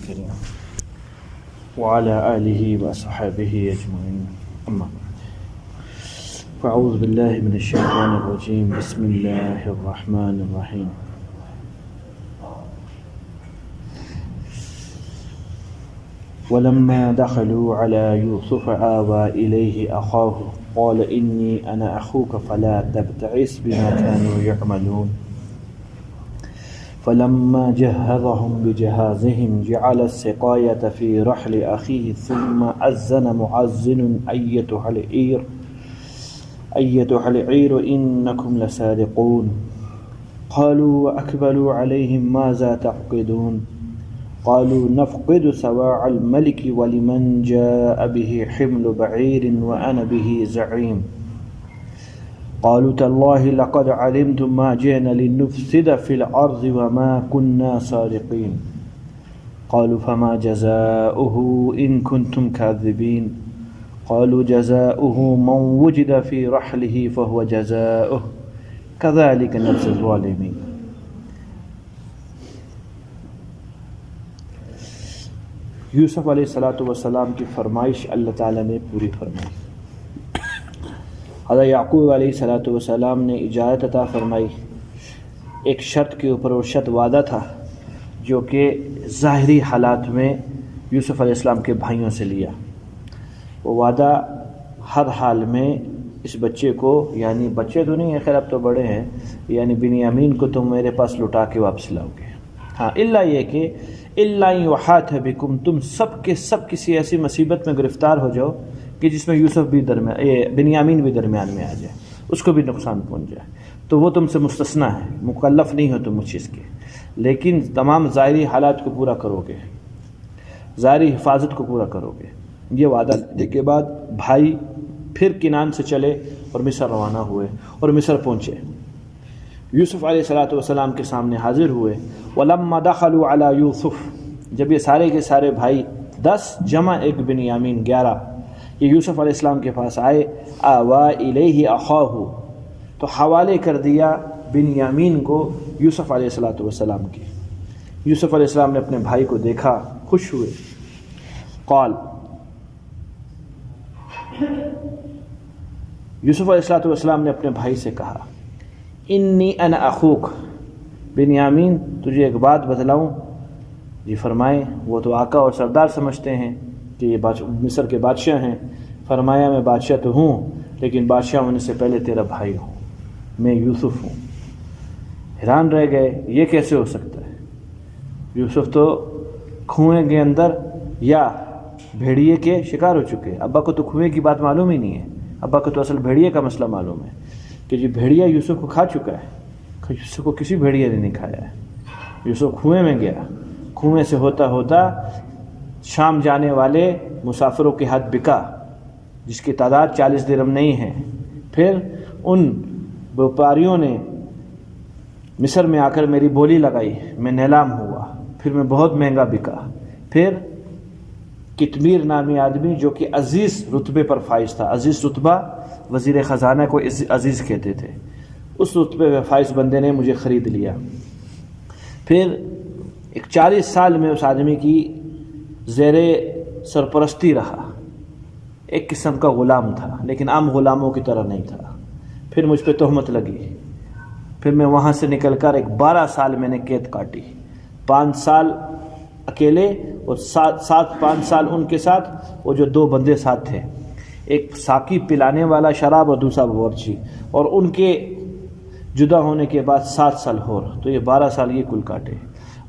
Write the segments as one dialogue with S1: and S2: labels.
S1: الكريم وعلى آله وصحبه أجمعين أما بعد فأعوذ بالله من الشيطان الرجيم بسم الله الرحمن الرحيم ولما دخلوا على يوسف آوى إليه أخاه قال إني أنا أخوك فلا تبتئس بما كانوا يعملون فلما جهزهم بجهازهم جعل السقاية في رحل أخيه ثم أذن معزن أيتها العير إنكم لسارقون قالوا وأقبلوا عليهم ماذا تعقدون قالوا نفقد سواع الملك ولمن جاء به حمل بعير وأنا به زعيم قالوا تالله لقد علمتم ما جئنا لنفسد في الأرض وما كنا سارقين قالوا فما جزاؤه إن كنتم كاذبين قالوا جزاؤه من وجد في رحله فهو جزاؤه كذلك نجزي الظالمين. یوسف علیہ السلام کی فرمائش اللہ تعالیٰ نے پوری فرمائی. حضرت یعقوب علیہ السلام نے اجازت عطا فرمائی ایک شرط کے اوپر، اور شرط وعدہ تھا جو کہ ظاہری حالات میں یوسف علیہ السلام کے بھائیوں سے لیا. وہ وعدہ ہر حال میں اس بچے کو، یعنی بچے تو نہیں ہیں خیر اب تو بڑے ہیں، یعنی بنیامین کو تم میرے پاس لٹا کے واپس لاؤ گے. ہاں الا یہ کہ الا یحاط بکم، تم سب کے سب کسی ایسی مصیبت میں گرفتار ہو جاؤ کہ جس میں یوسف بھی بنیامین بھی درمیان میں آ جائے، اس کو بھی نقصان پہنچ جائے، تو وہ تم سے مستثنیٰ ہے، مکلف نہیں ہو تم اس چیز کے، لیکن تمام ظاہری حالات کو پورا کرو گے، ظاہری حفاظت کو پورا کرو گے. یہ وعدہ دینے کے بعد بھائی پھر کنان سے چلے اور مصر روانہ ہوئے اور مصر پہنچے. یوسف علیہ السلام کے سامنے حاضر ہوئے. وَلَمَّا دَخَلُوا عَلَى يُوسُف، جب یہ سارے کے سارے بھائی 10 جمع ایک بنیامین 11 یہ یوسف علیہ السلام کے پاس آئے، آوَا إِلَيْهِ أَخَاهُ، تو حوالے کر دیا بنیامین کو یوسف علیہ السلام کے. یوسف علیہ السلام نے اپنے بھائی کو دیکھا، خوش ہوئے. قال، یوسف علیہ السلام نے اپنے بھائی سے کہا، انی انا اخوک، بنیامین تجھے ایک بات بتلاؤں؟ جی فرمائیں. وہ تو آقا اور سردار سمجھتے ہیں کہ یہ مصر کے بادشاہ ہیں. فرمایا میں بادشاہ تو ہوں لیکن بادشاہ ہونے سے پہلے تیرا بھائی ہوں، میں یوسف ہوں. حیران رہ گئے یہ کیسے ہو سکتا ہے؟ یوسف تو کنویں کے اندر یا بھیڑیے کے شکار ہو چکے. ابا کو تو کنویں کی بات معلوم ہی نہیں ہے، ابا کو تو اصل بھیڑیے کا مسئلہ معلوم ہے کہ جی بھیڑیا یوسف کو کھا چکا ہے. یوسف کو کسی بھیڑیے نے نہیں کھایا ہے. یوسف کنویں میں گیا، کنویں سے ہوتا ہوتا شام جانے والے مسافروں کے ہاتھ بکا جس کی تعداد 40 درہم نہیں ہے. پھر ان بیپاریوں نے مصر میں آ کر میری بولی لگائی، میں نیلام ہوا، پھر میں بہت مہنگا بکا. پھر کتمیر نامی آدمی جو کہ عزیز رتبے پر فائز تھا، عزیز رتبہ وزیر خزانہ کو عزیز کہتے تھے، اس رتبے پہ فائز بندے نے مجھے خرید لیا. پھر 40 سال میں اس آدمی کی زیر سرپرستی رہا، ایک قسم کا غلام تھا لیکن عام غلاموں کی طرح نہیں تھا. پھر مجھ پہ تہمت لگی، پھر میں وہاں سے نکل کر 12 سال میں نے قید کاٹی، 5 سال اکیلے اور 5 سال ان کے ساتھ وہ جو 2 بندے ساتھ تھے، ایک ساقی پلانے والا شراب اور دوسرا باورچی، اور ان کے جدا ہونے کے بعد 7 سال اور، تو یہ 12 سال یہ کل کاٹے.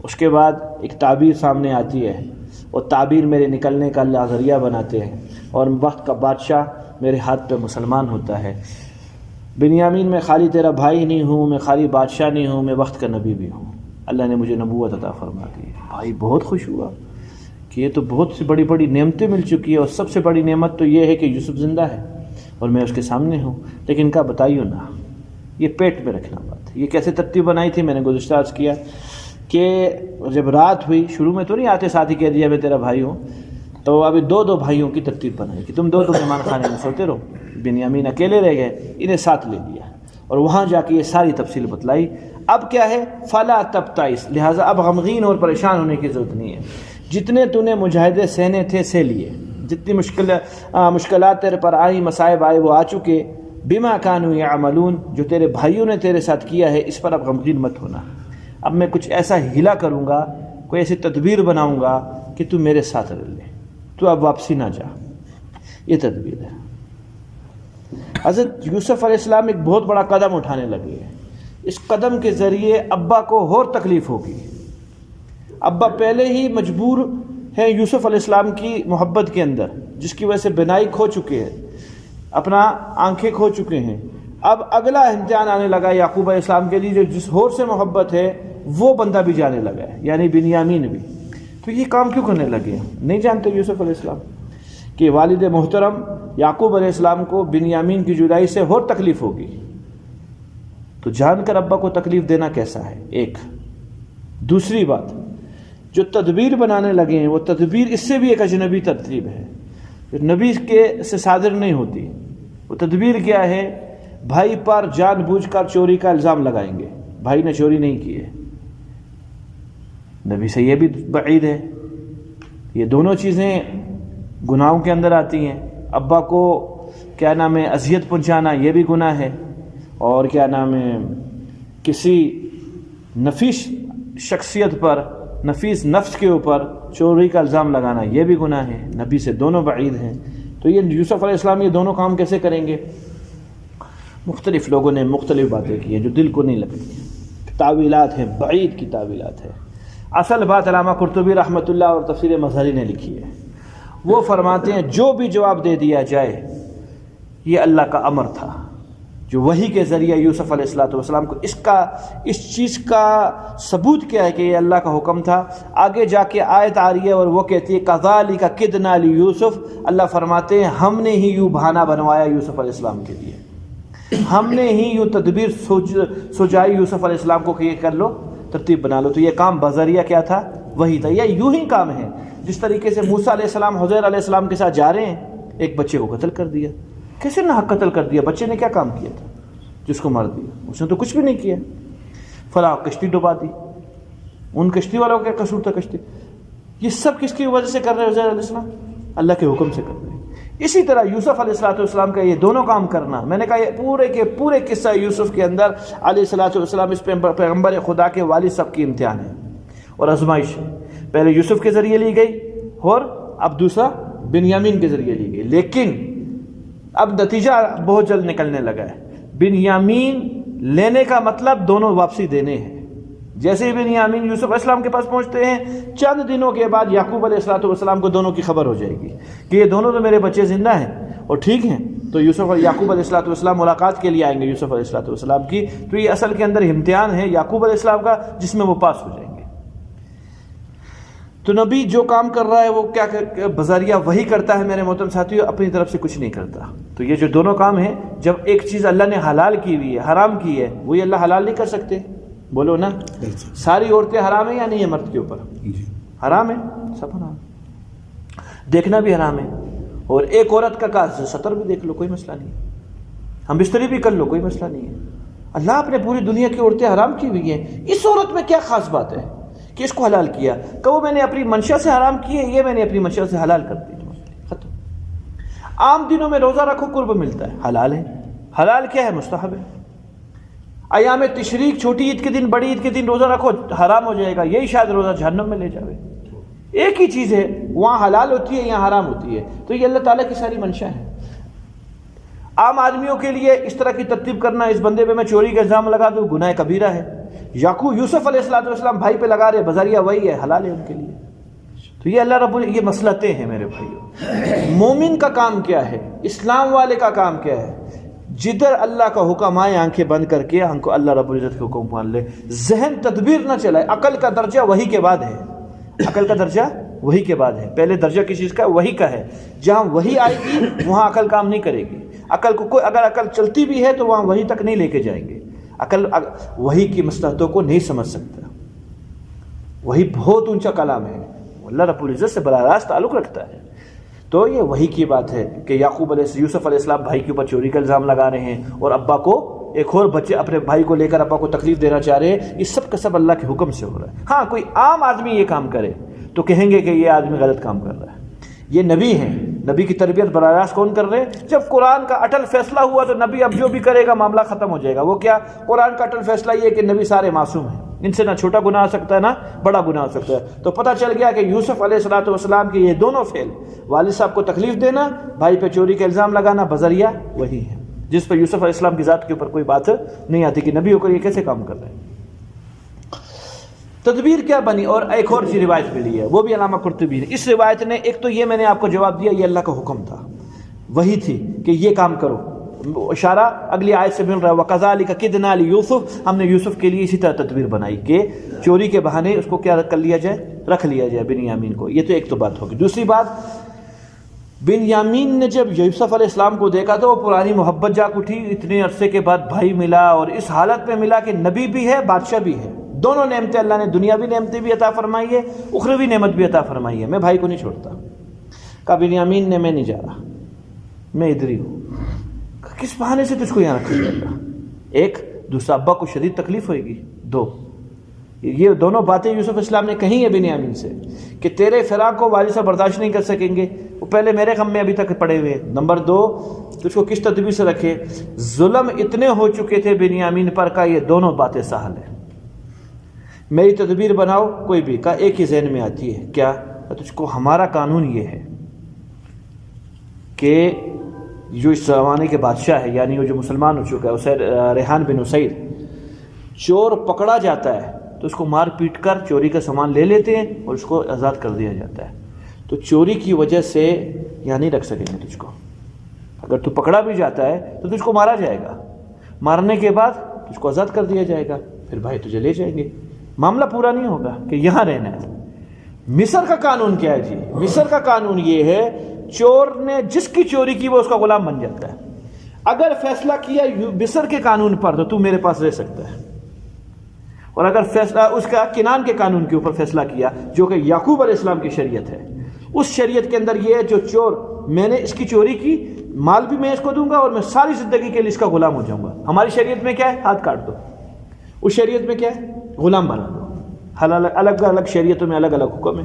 S1: اس کے بعد ایک تعبیر سامنے آتی ہے، اور تعبیر میرے نکلنے کا اللہ ذریعہ بناتے ہیں، اور وقت کا بادشاہ میرے ہاتھ پہ مسلمان ہوتا ہے. بنیامین میں خالی تیرا بھائی نہیں ہوں، میں خالی بادشاہ نہیں ہوں، میں وقت کا نبی بھی ہوں. اللہ نے مجھے نبوت عطا فرما دی. بھائی بہت خوش ہوا کہ یہ تو بہت سی بڑی بڑی نعمتیں مل چکی ہے، اور سب سے بڑی نعمت تو یہ ہے کہ یوسف زندہ ہے اور میں اس کے سامنے ہوں. لیکن کہا بتائیو نا، یہ پیٹ میں رکھنا بات ہے. یہ کیسے ترتیب بنائی تھی؟ میں نے گزشتہ عرض کیا کہ جب رات ہوئی، شروع میں تو نہیں آتے ساتھ ہی کہہ دیا میں تیرا بھائی ہوں، تو ابھی 2 بھائیوں کی ترتیب بنائی کہ تم 2 مہمان خانے میں سوتے رہو. بنیامین اکیلے رہ گئے، انہیں ساتھ لے لیا اور وہاں جا کے یہ ساری تفصیل بتلائی. اب کیا ہے؟ فلا تبتئس، لہٰذا اب غمگین اور پریشان ہونے کی ضرورت نہیں ہے. جتنے تو نے مجاہدے سہنے تھے سہ لیے، جتنی مشکلات تیرے پر آئی، مصائب آئے وہ آ چکے، بما کانوا یعملون، جو تیرے بھائیوں نے تیرے ساتھ کیا ہے اس پر اب غمگین مت ہونا۔ اب میں کچھ ایسا ہیلا کروں گا، کوئی ایسی تدبیر بناؤں گا کہ تو میرے ساتھ رہ لے، تو اب واپسی نہ جا۔ یہ تدبیر ہے۔ حضرت یوسف علیہ السلام ایک بہت بڑا قدم اٹھانے لگے ہیں۔ اس قدم کے ذریعے ابا کو اور تکلیف ہوگی۔ ابا پہلے ہی مجبور ہیں یوسف علیہ السلام کی محبت کے اندر، جس کی وجہ سے بینائی کھو چکے ہیں، اپنا آنکھیں کھو چکے ہیں۔ اب اگلا امتحان آنے لگا یعقوب علیہ السلام کے لیے، جو جس ہور سے محبت ہے وہ بندہ بھی جانے لگا ہے، یعنی بنیامین بھی۔ تو یہ کام کیوں کرنے لگے ہیں؟ نہیں جانتے یوسف علیہ السلام کہ والد محترم یعقوب علیہ السلام کو بنیامین کی جدائی سے اور تکلیف ہوگی، تو جان کر ابا کو تکلیف دینا کیسا ہے؟ ایک دوسری بات، جو تدبیر بنانے لگے ہیں وہ تدبیر اس سے بھی ایک اجنبی ترتیب ہے، جو نبی کے سے صادر نہیں ہوتی۔ وہ تدبیر کیا ہے؟ بھائی پر جان بوجھ کر چوری کا الزام لگائیں گے، بھائی نے چوری نہیں کی ہے۔ نبی سے یہ بھی بعید ہے۔ یہ دونوں چیزیں گناہوں کے اندر آتی ہیں۔ ابا کو کیا نام ہے اذیت پہنچانا، یہ بھی گناہ ہے، اور کیا نام ہے کسی نفیس شخصیت پر، نفیس نفس کے اوپر چوری کا الزام لگانا، یہ بھی گناہ ہے۔ نبی سے دونوں بعید ہیں۔ تو یہ یوسف علیہ السلام یہ دونوں کام کیسے کریں گے؟ مختلف لوگوں نے مختلف باتیں کی ہیں جو دل کو نہیں لگتی، تعویلات ہیں، بعید کی تعویلات ہے۔ اصل بات علامہ قرطبی رحمۃ اللہ اور تفسیر مظہری نے لکھی ہے۔ وہ فرماتے ہیں جو بھی جواب دے دیا جائے یہ اللہ کا امر تھا، جو وحی کے ذریعے یوسف علیہ السلام کو اس چیز کا ثبوت کیا ہے کہ یہ اللہ کا حکم تھا۔ آگے جا کے آیت آ رہی ہے اور وہ کہتی ہے کذالک کدنا لیوسف، اللہ فرماتے ہیں ہم نے ہی یوں بہانہ بنوایا یوسف علیہ السلام کے لیے، ہم نے ہی یوں تدبیر سجائی یوسف علیہ السلام کو کہ یہ کر لو، ترتیب بنا لو۔ تو یہ کام بذریعہ کیا تھا؟ وہی تھا۔ یہ یوں ہی کام ہے جس طریقے سے موسیٰ علیہ السلام حضیر علیہ السلام کے ساتھ جا رہے ہیں، ایک بچے کو قتل کر دیا۔ کیسے نہ حق قتل کر دیا؟ بچے نے کیا کام کیا تھا جس کو مار دیا؟ اس نے تو کچھ بھی نہیں کیا۔ فلاں کشتی ڈبا دی، ان کشتی والوں کا کیا قصور تھا؟ کشتی یہ سب کس کی وجہ سے کر رہے ہیں؟ حضیر علیہ السلام اللہ کے حکم سے کر رہے ہیں۔ اسی طرح یوسف علیہ السلام کا یہ دونوں کام کرنا، میں نے کہا یہ پورے کے پورے قصہ یوسف کے اندر علیہ السلام اس پیغمبر خدا کے والد صاحب کی امتحان ہے اور آزمائش ہے۔ پہلے یوسف کے ذریعے لی گئی اور اب دوسرا بنیامین کے ذریعے لی گئی، لیکن اب نتیجہ بہت جلد نکلنے لگا ہے۔ بنیامین لینے کا مطلب دونوں واپسی دینے ہیں۔ جیسے ہی بنیامین یوسف علیہ السلام کے پاس پہنچتے ہیں، چند دنوں کے بعد یعقوب علیہ السلام کو دونوں کی خبر ہو جائے گی کہ یہ دونوں تو میرے بچے زندہ ہیں اور ٹھیک ہیں۔ تو یعقوب علیہ السلام ملاقات کے لیے آئیں گے یوسف علیہ السلام کی۔ تو یہ اصل کے اندر امتحان ہے یعقوب علیہ السلام کا، جس میں وہ پاس ہو جائیں گے۔ تو نبی جو کام کر رہا ہے وہ کیا بذریعہ وہی کرتا ہے میرے محترم ساتھیوں، اپنی طرف سے کچھ نہیں کرتا۔ تو یہ جو دونوں کام ہیں، جب ایک چیز اللہ نے حلال کی ہوئی ہے، حرام کی ہے، وہی اللہ حلال نہیں کر سکتے؟ بولو نا، ساری عورتیں حرام ہیں یا نہیں ہے؟ مرد کے اوپر حرام ہے، سب حرام، دیکھنا بھی حرام ہے۔ اور ایک عورت کا سطر بھی دیکھ لو، کوئی مسئلہ نہیں، ہم بستری بھی کر لو، کوئی مسئلہ نہیں ہے۔ اللہ اپنے پوری دنیا کی عورتیں حرام کی ہوئی ہیں، اس عورت میں کیا خاص بات ہے کہ اس کو حلال کیا؟ کہ وہ میں نے اپنی منشا سے حرام کی ہے، یہ میں نے اپنی منشا سے حلال کر دی، ختم۔ عام دنوں میں روزہ رکھو قرب ملتا ہے، حلال ہے۔ حلال کیا ہے؟ مستحب ہے۔ ایام تشریق، چھوٹی عید کے دن، بڑی عید کے دن روزہ رکھو، حرام ہو جائے گا، یہی شاید روزہ جہنم میں لے جاوے۔ ایک ہی چیز ہے، وہاں حلال ہوتی ہے، یہاں حرام ہوتی ہے۔ تو یہ اللہ تعالیٰ کی ساری منشا ہے۔ عام آدمیوں کے لیے اس طرح کی ترتیب کرنا، اس بندے پہ میں چوری کا الزام لگا دوں، گناہ کبیرہ ہے۔ یوسف علیہ السلام بھائی پہ لگا رہے، بذریعہ وہی ہے، حلال ہے ان کے لیے۔ تو یہ اللہ رب یہ مسلطیں ہیں میرے بھائیوں۔ مومن کا کام کیا ہے؟ اسلام والے کا کام کیا ہے؟ جدھر اللہ کا حکم آئے آنکھیں بند کر کے ہم کو اللہ رب العزت کے حکم مان لے، ذہن تدبیر نہ چلائے۔ عقل کا درجہ وہی کے بعد ہے، عقل کا درجہ وہی کے بعد ہے۔ پہلے درجہ کس چیز کا؟ وہی کا ہے۔ جہاں وہی آئے گی وہاں عقل کام نہیں کرے گی۔ عقل کو کوئی اگر عقل چلتی بھی ہے تو وہاں وہی تک نہیں لے کے جائیں گے۔ عقل وہی کی مصلحتوں کو نہیں سمجھ سکتا۔ وہی بہت اونچا کلام ہے، اللہ رب العزت سے براہ راست تعلق رکھتا ہے۔ تو یہ وہی کی بات ہے کہ یوسف علیہ السلام بھائی کے اوپر چوری کا الزام لگا رہے ہیں اور ابا کو ایک اور بچے اپنے بھائی کو لے کر ابا کو تکلیف دینا چاہ رہے ہیں۔ یہ سب کا سب اللہ کے حکم سے ہو رہا ہے۔ ہاں کوئی عام آدمی یہ کام کرے تو کہیں گے کہ یہ آدمی غلط کام کر رہا ہے۔ یہ نبی ہیں، نبی کی تربیت براہ راست کون کر رہے ہیں؟ جب قرآن کا اٹل فیصلہ ہوا تو نبی اب جو بھی کرے گا معاملہ ختم ہو جائے گا۔ وہ کیا؟ قرآن کا اٹل فیصلہ یہ ہے کہ نبی سارے معصوم ہیں، ان سے نہ چھوٹا گناہ ہو سکتا ہے نہ بڑا گناہ ہو سکتا ہے۔ تو پتہ چل گیا کہ یوسف علیہ الصلوۃ والسلام کے یہ دونوں فعل، والد صاحب کو تکلیف دینا، بھائی پہ چوری کا الزام لگانا، بذریعہ وہی ہے جس پہ یوسف علیہ السلام کی ذات کے اوپر کوئی بات نہیں آتی کہ نبی ہو کر یہ کیسے کام کر رہے ہیں۔ تدبیر کیا بنی؟ اور ایک اور سی روایت ملی ہے، وہ بھی علامہ قرطبی نے۔ اس روایت نے، ایک تو یہ میں نے آپ کو جواب دیا، یہ اللہ کا حکم تھا، وہی تھی کہ یہ کام کرو، اشارہ اگلی آیت سے مل رہا ہے، وَكَذَلِكَ كِدْنَا لِيُوسُف، ہم نے یوسف کے لیے اسی طرح تدبیر بنائی کہ چوری کے بہانے اس کو کیا کر لیا جائے، رکھ لیا جائے بنیامین کو۔ یہ تو ایک تو بات ہوگی۔ دوسری بات، بنیامین نے جب یوسف علیہ السلام کو دیکھا تو وہ پرانی محبت جاگ اٹھی، اتنے عرصے کے بعد بھائی ملا، اور اس حالت میں ملا کہ نبی بھی ہے، بادشاہ بھی ہے، دونوں نعمتیں اللہ نے، دنیاوی نعمتیں بھی عطا فرمائی ہے، اخروی نعمت بھی عطا فرمائی ہے۔ میں بھائی کو نہیں چھوڑتا۔ کہا بنیامین نے، میں نہیں جا رہا، میں ادھر ہی ہوں۔ کس بہانے سے تجھ کو یہاں رکھا جائے گا؟ ایک، دوسرا ابا کو شدید تکلیف ہوئے گی، دو، یہ دونوں باتیں یوسف علیہ السلام نے کہیں ہے بنیامین سے کہ تیرے فراق کو والد صاحب برداشت نہیں کر سکیں گے، وہ پہلے میرے غم میں ابھی تک پڑے ہوئے۔ نمبر دو، تجھ کو کس تدبیر سے رکھے؟ ظلم اتنے ہو چکے تھے بنیامین پر کا یہ دونوں باتیں سہل ہیں، میری تدبیر بناؤ کوئی بھی۔ کا ایک ہی ذہن میں آتی ہے، کیا؟ تجھ کو ہمارا قانون یہ ہے کہ جو اس زمانے کے بادشاہ ہے، یعنی وہ جو مسلمان ہو چکا ہے، ریحان بن اسیر، چور پکڑا جاتا ہے تو اس کو مار پیٹ کر چوری کا سامان لے لیتے ہیں اور اس کو آزاد کر دیا جاتا ہے۔ تو چوری کی وجہ سے یہاں نہیں رکھ سکیں گے تجھ کو، اگر تو پکڑا بھی جاتا ہے تو تجھ کو مارا جائے گا، مارنے کے بعد تجھ کو آزاد کر دیا جائے گا، پھر بھائی تجھے لے جائیں گے۔ معاملہ پورا نہیں ہوگا کہ یہاں رہنا ہے۔ مصر کا قانون کیا ہے جی؟ مصر کا قانون یہ ہے، چور نے جس کی چوری کی وہ اس کا غلام بن جاتا ہے۔ اگر فیصلہ کیا مصر کے قانون پر تو تو میرے پاس رہ سکتا ہے، اور اگر فیصلہ اس کا کنان کے قانون کے اوپر فیصلہ کیا جو کہ یعقوب علیہ السلام کی شریعت ہے، اس شریعت کے اندر یہ ہے جو چور، میں نے اس کی چوری کی، مال بھی میں اس کو دوں گا اور میں ساری زندگی کے لیے اس کا غلام ہو جاؤں گا۔ ہماری شریعت میں کیا ہے؟ ہاتھ کاٹ دو۔ اس شریعت میں کیا ہے؟ غلام بنا دو۔ الگ الگ شریعتوں میں الگ الگ حکم ہے،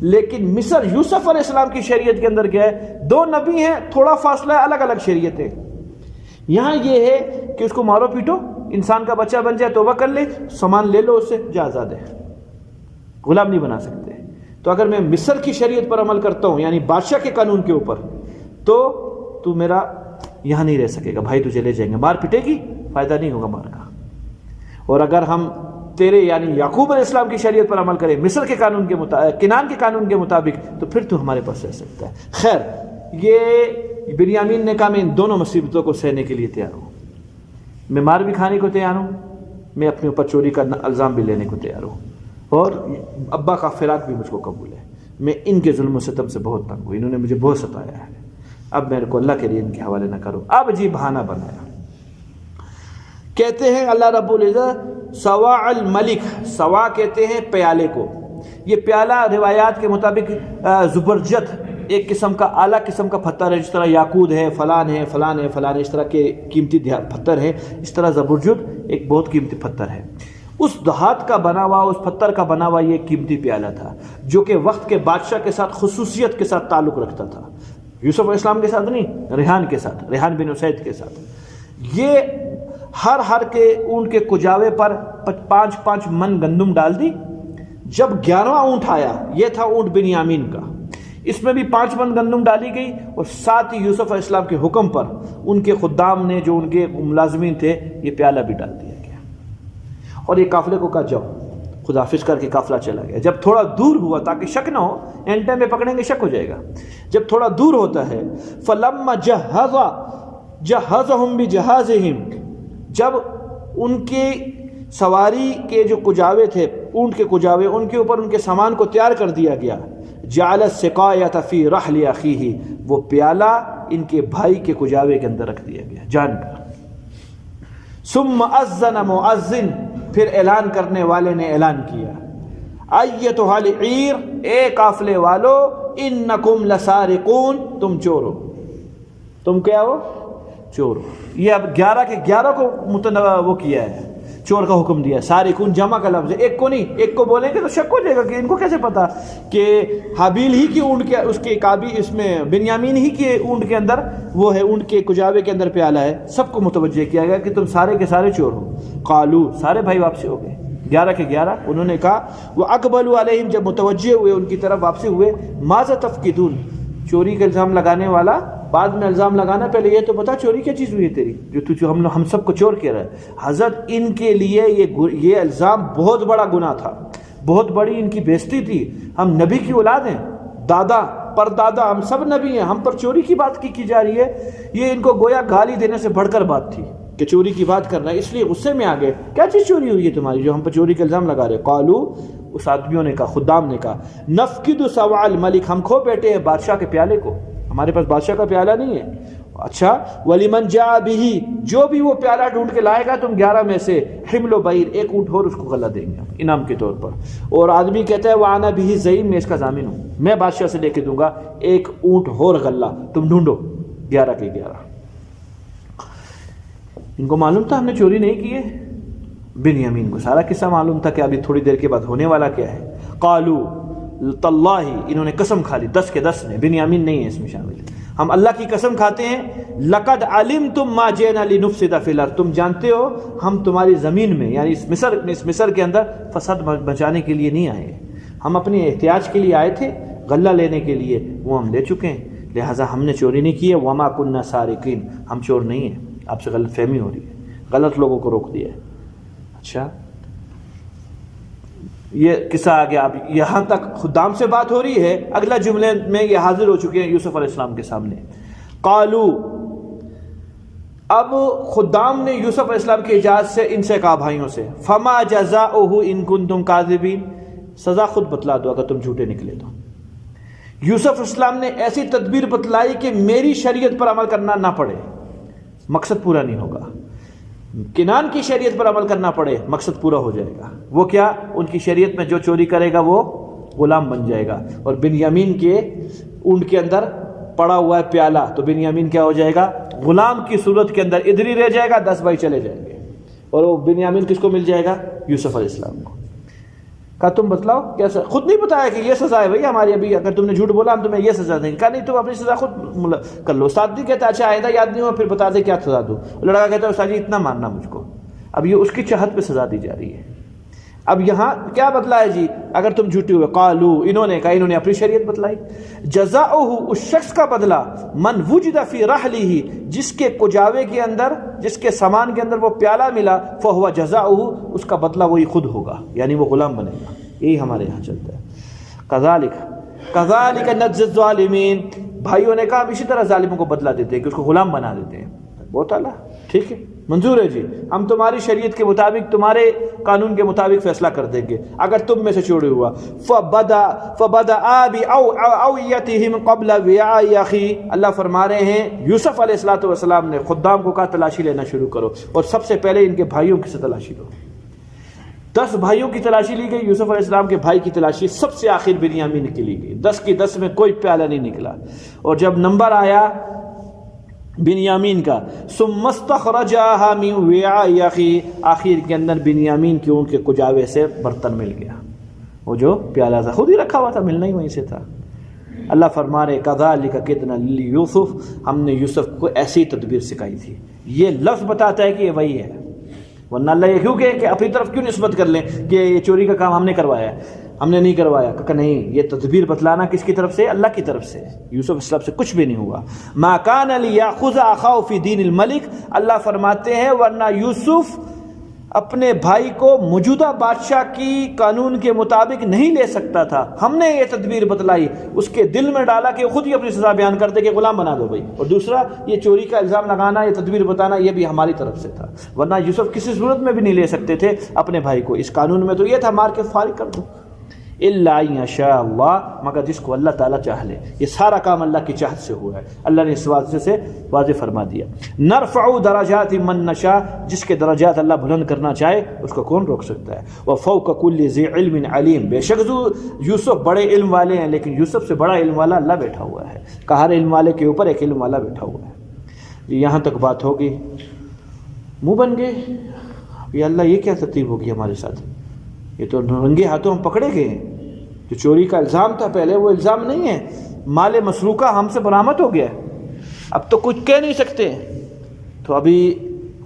S1: لیکن مصر یوسف علیہ السلام کی شریعت کے اندر کیا ہے؟ دو نبی ہیں، تھوڑا فاصلہ ہے، الگ الگ شریعتیں۔ یہاں یہ ہے کہ اس کو مارو پیٹو، انسان کا بچہ بن جائے توبہ کر لے، سامان لے لو اس سے، جا آزاد ہے، غلام نہیں بنا سکتے۔ تو اگر میں مصر کی شریعت پر عمل کرتا ہوں، یعنی بادشاہ کے قانون کے اوپر، تو میرا یہاں نہیں رہ سکے گا، بھائی تجھے لے جائیں گے، مار پٹے گی، فائدہ نہیں ہوگا مار کا۔ اور اگر ہم تیرے یعنی یعقوب علیہ السلام کی شریعت پر عمل کریں، مصر کے قانون کے مطابق، کنان کے قانون کے مطابق، تو پھر تو ہمارے پاس رہ سکتا ہے۔ خیر، یہ بنیامین نے کہا میں ان دونوں مصیبتوں کو سہنے کے لیے تیار ہوں، میں مار بھی کھانے کو تیار ہوں، میں اپنے اوپر چوری کا الزام بھی لینے کو تیار ہوں، اور ابا کا فراق بھی مجھ کو قبول ہے۔ میں ان کے ظلم و ستم سے بہت تنگ ہوں، انہوں نے مجھے بہت ستایا ہے، اب میرے کو اللہ کے لیے ان کے حوالے نہ کرو۔ اب جی بہانہ بنایا۔ کہتے ہیں اللہ رب العزت سوا الملک، سوا کہتے ہیں پیالے کو، یہ پیالہ روایات کے مطابق زبرجد ایک قسم کا اعلیٰ قسم کا پتھر ہے، جس طرح یاقوت ہے، فلان ہے، فلان ہے، فلان ہے، اس طرح کے قیمتی پتھر ہے، اس طرح زبرجد ایک بہت قیمتی پتھر ہے۔ اس دھات کا بنا ہوا، اس پتھر کا بنا ہوا یہ قیمتی پیالہ تھا، جو کہ وقت کے بادشاہ کے ساتھ خصوصیت کے ساتھ تعلق رکھتا تھا، یوسف علیہ السلام کے ساتھ نہیں، ریحان کے ساتھ، ریحان بن اسید کے ساتھ۔ یہ ہر کے اونٹ کے کجاوے پر 5 من گندم ڈال دی۔ جب 11واں اونٹ آیا، یہ تھا اونٹ بنیامین کا، اس میں بھی 5 من گندم ڈالی گئی، اور ساتھ ہی یوسف علیہ السلام کے حکم پر ان کے خدام نے، جو ان کے ملازمین تھے، یہ پیالہ بھی ڈال دیا گیا، اور یہ قافلے کو کہا جاؤ، خداحافظ کر کے قافلہ چلا گیا۔ جب تھوڑا دور ہوا، تاکہ شک نہ ہو، اینڈ ٹائم میں پکڑیں گے شک ہو جائے گا، جب تھوڑا دور ہوتا ہے، فلما جہزهم بجہازهم، جب ان کی سواری کے جو کجاوے تھے، اونٹ کے کجاوے، ان کے اوپر ان کے سامان کو تیار کر دیا گیا، جعل السقایۃ فی رحل اخیہ، وہ پیالہ ان کے بھائی کے کجاوے کے اندر رکھ دیا گیا جان کر۔ ثم اذن مؤذن، پھر اعلان کرنے والے نے اعلان کیا، ایتھا العیر، اے قافلے والو، انکم لسارقون، تم چور ہو، تم کیا ہو؟ چور ہو۔ یہ اب 11 کے 11 کو وہ کیا ہے، چور کا حکم دیا. سارقون جمع کا لفظ ہے، ایک کو نہیں. ایک کو بولیں گے تو شک ہو جائے گا کہ ان کو کیسے پتا کہ حابیل ہی کی اونٹ کے اس کے کابی اس میں بنیامین ہی کے اونٹ کے اندر وہ ہے، اونٹ کے کجاوے کے اندر پیالہ ہے. سب کو متوجہ کیا گیا کہ تم سارے کے سارے چور ہو. قالو، سارے بھائی واپسی ہو گئے 11 کے 11. انہوں نے کہا وہ اقبلوا علیہم، جب متوجہ ہوئے ان کی طرف واپسی ہوئے، ماذا تفقدون، چوری کا الزام لگانے والا بعد میں الزام لگانا، پہلے یہ تو بتا چوری کیا چیز ہوئی ہے تیری جو ہم سب کو چور کہہ رہا ہے. حضرت ان کے لیے یہ الزام بہت بڑا گناہ تھا، بہت بڑی ان کی بےزتی تھی. ہم نبی کی اولاد ہیں، دادا پر دادا ہم سب نبی ہیں، ہم پر چوری کی بات کی جا رہی ہے. یہ ان کو گویا گالی دینے سے بڑھ کر بات تھی کہ چوری کی بات کرنا ہے، اس لیے غصے میں آ گئے. کیا چیز چوری ہوئی ہے تمہاری جو ہم پر چوری کا الزام لگا رہے؟ قالو، اس آدمیوں نے کہا، خدام نے کہا، نفقد سواع الملک، ہم کھو بیٹھے ہیں بادشاہ کے پیالے کو، ہمارے پاس بادشاہ کا پیالہ نہیں ہے. اچھا، ولیمن جاء به، جو بھی وہ پیالہ ڈھونڈ کے لائے گا تم 11 میں سے، حمل و بعیر، ایک اونٹ اور اس کو غلہ دیں گے انعام کے طور پر. اور آدمی کہتا ہے وانا به زعیم، میں اس کا ضامن ہوں، میں بادشاہ سے لے کے دوں گا ایک اونٹ اور غلہ، تم ڈھونڈو. 11 کے 11. ان کو معلوم تھا ہم نے چوری نہیں کی ہے. بنیامین کو سارا قصہ معلوم تھا کہ ابھی تھوڑی دیر کے بعد ہونے والا کیا ہے. قالو تاللہ، انہوں نے قسم کھا لی، 10 کے 10 نے، بنیامین نہیں ہے اس میں شامل. ہم اللہ کی قسم کھاتے ہیں، لقد علمتم ما جئنا لنفسد فی الارض، تم جانتے ہو ہم تمہاری زمین میں یعنی اس مصر کے اندر فساد بچانے کے لیے نہیں آئے، ہم اپنے احتیاج کے لیے آئے تھے، غلہ لینے کے لیے وہ ہم لے چکے ہیں، لہٰذا ہم نے چوری نہیں کی ہے. وما کننا سارقین، ہم چور نہیں ہیں. آپ سے غلط فہمی ہو رہی ہے، غلط لوگوں کو روک دیا ہے. اچھا، یہ قصہ آ گیا. اب یہاں تک خدام سے بات ہو رہی ہے، اگلا جملے میں یہ حاضر ہو چکے ہیں یوسف علیہ السلام کے سامنے. قالو، اب خدام نے یوسف علیہ السلام کی اجازت سے ان سے کہا بھائیوں سے، فما جزاؤہ ان کنتم کاذبین، سزا خود بتلا دو اگر تم جھوٹے نکلے تو. یوسف علیہ السلام نے ایسی تدبیر بتلائی کہ میری شریعت پر عمل کرنا نہ پڑے، مقصد پورا نہیں ہوگا. کنان کی شریعت پر عمل کرنا پڑے، مقصد پورا ہو جائے گا. وہ کیا؟ ان کی شریعت میں جو چوری کرے گا وہ غلام بن جائے گا. اور بنیامین کے اونٹ کے اندر پڑا ہوا ہے پیالہ، تو بنیامین کیا ہو جائے گا؟ غلام کی صورت کے اندر ادھر ہی رہ جائے گا، 10 بھائی چلے جائیں گے. اور وہ بنیامین کس کو مل جائے گا؟ یوسف علیہ السلام کو. کہا تم بتلاؤ کیسا؟ خود نہیں بتایا کہ یہ سزا ہے بھائی ہماری، ابھی اگر تم نے جھوٹ بولا ہم تمہیں یہ سزا دیں گے. کہا نہیں، تم اپنی سزا خود کر لو. استاد بھی کہتا ہے اچھا آئندہ یاد نہیں ہو پھر بتا دے کیا سزا دو. لڑکا کہتا ہے استاد جی اتنا ماننا مجھ کو. اب یہ اس کی چاہت پہ سزا دی جا رہی ہے. اب یہاں کیا بدلا ہے جی؟ اگر تم جھوٹے ہوئے، قالو، انہوں نے کہا، انہوں نے اپنی شریعت بتلائی. جزاؤہ، اس شخص کا بدلہ، من وجد فی رحلہ، جس کے کجاوے کے اندر، جس کے سامان کے اندر وہ پیالہ ملا، فہو جزاؤہ، اس کا بدلہ وہی خود ہوگا، یعنی وہ غلام بنے گا. یہی ہمارے یہاں چلتا ہے. کذالک نجزی الظالمین، بھائیوں نے کہا ہم اسی طرح ظالموں کو بدلہ دیتے ہیں کہ اس کو غلام بنا دیتے ہیں. بہت اعلیٰ، ٹھیک ہے، منظور ہے جی، ہم تمہاری شریعت کے مطابق، تمہارے قانون کے مطابق فیصلہ کر دیں گے اگر تم میں سے چوری ہوا. فبدأ بأوعیتہم قبل وعاء اخی، اللہ فرما رہے ہیں یوسف علیہ السلام نے خدام کو کہا تلاشی لینا شروع کرو، اور سب سے پہلے ان کے بھائیوں کی سے تلاشی لو. 10 بھائیوں کی تلاشی لی گئی، یوسف علیہ السلام کے بھائی کی تلاشی سب سے آخر بنیامین کی لی گئی. 10 کی 10 میں کوئی پیالہ نہیں نکلا. اور جب نمبر آیا بنیامین کا، ثم استخرجها من وعاء اخی، آخر کے اندر بنیامین کے اونٹ کے کجاوے سے برتن مل گیا. وہ جو پیالہ تھا خود ہی رکھا ہوا تھا، ملنا ہی وہیں سے تھا. اللہ فرما رہے کذالک کدنا لیوسف، ہم نے یوسف کو ایسی تدبیر سکھائی تھی. یہ لفظ بتاتا ہے کہ یہ وہی ہے، ورنہ اللہ یہ کیوں کہ اپنی طرف کیوں نسبت کر لیں کہ یہ چوری کا کام ہم نے کروایا ہے؟ ہم نے نہیں کروایا. کہ نہیں، یہ تدبیر بتلانا کس کی طرف سے؟ اللہ کی طرف سے. یوسف السلام سے کچھ بھی نہیں ہوا. ما کان لیاخذ اخاه فی دین الملک، اللہ فرماتے ہیں ورنہ یوسف اپنے بھائی کو موجودہ بادشاہ کی قانون کے مطابق نہیں لے سکتا تھا. ہم نے یہ تدبیر بتلائی، اس کے دل میں ڈالا کہ خود ہی اپنی سزا بیان کر دے کہ غلام بنا دو بھائی. اور دوسرا، یہ چوری کا الزام لگانا، یہ تدبیر بتانا، یہ بھی ہماری طرف سے تھا. ورنہ یوسف کسی صورت میں بھی نہیں لے سکتے تھے اپنے بھائی کو. اس قانون میں تو یہ تھا مار کے فارغ کر دو. الا ان یشاء اللہ، مگر جس کو اللہ تعالیٰ چاہ لے. یہ سارا کام اللہ کی چاہت سے ہوا ہے. اللہ نے اس واضح سے واضح فرما دیا. نرفع درجات من نشاء، جس کے درجات اللہ بلند کرنا چاہے اس کو کون روک سکتا ہے. وفوق کل ذی علم علیم، بے شک یوسف بڑے علم والے ہیں، لیکن یوسف سے بڑا علم والا اللہ بیٹھا ہوا ہے. کہ ہر علم والے کے اوپر ایک علم والا بیٹھا ہوا ہے. یہاں تک بات ہوگی، منہ بن گئے. یہ اللہ یہ کیا ترتیب ہوگی ہمارے ساتھ؟ یہ تو رنگے ہاتھوں ہم پکڑے گئے ہیں. جو چوری کا الزام تھا پہلے وہ الزام نہیں ہے، مال مسروقہ ہم سے برآمد ہو گیا ہے، اب تو کچھ کہہ نہیں سکتے. تو ابھی